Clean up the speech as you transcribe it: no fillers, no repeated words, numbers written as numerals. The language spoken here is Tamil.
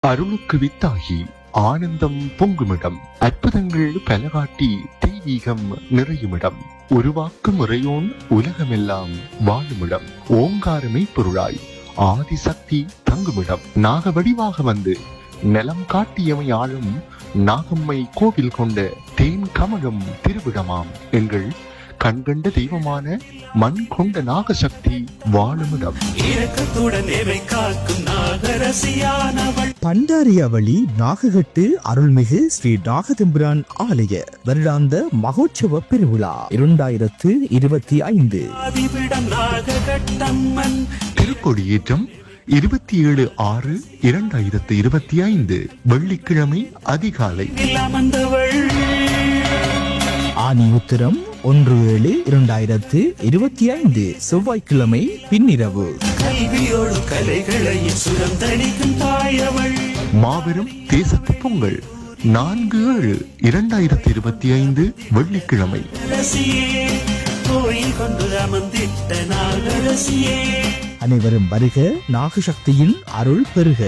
அருளுக்கு வித்தாகி ஆனந்தம் பொங்குமிடம், அற்புதங்கள் பலகாட்டி தெய்வீகம் நிறையுமிடம், உருவாக்கும் இறையோன் உலகமெல்லாம் வாழுமிடம், ஓங்காரமே பொருளாய் ஆதிசக்தி தங்குமிடம், நாக வடிவாக வந்து நலம் காட்டியமை ஆளும் நாகம்மை கோவில் கொண்ட தேன் கமலும் திருவிடமாம் எங்கள் கண்கண்ட தெய்வமான மண் கொண்ட நாகசக்தி வாழுமிடம். பண்டாரியவழி நாககட்டு அருள்மிகு ஸ்ரீ நாகதம்பிரான் ஆலய வருடாந்த மகோற்சவ பெருவிழா 2025 திருக்கொடியேற்றம் 27/6/2025 வெள்ளிக்கிழமை அதிகாலை. ஆனி உத்திரம் 1/7/2025 செவ்வாய்க்கிழமை பின்னிரவு. கல்வியோடு கலைகளையும் சுரந்தளிக்கும் தாயவள். மாபெரும் தேசத்து பொங்கல் 4/7/2025 வெள்ளிக்கிழமை. கோயில் கொண்டு அமர்ந்திட்ட நாகரசியே, அனைவரும் வருக, நாகசக்தியின் அருள் பெறுக.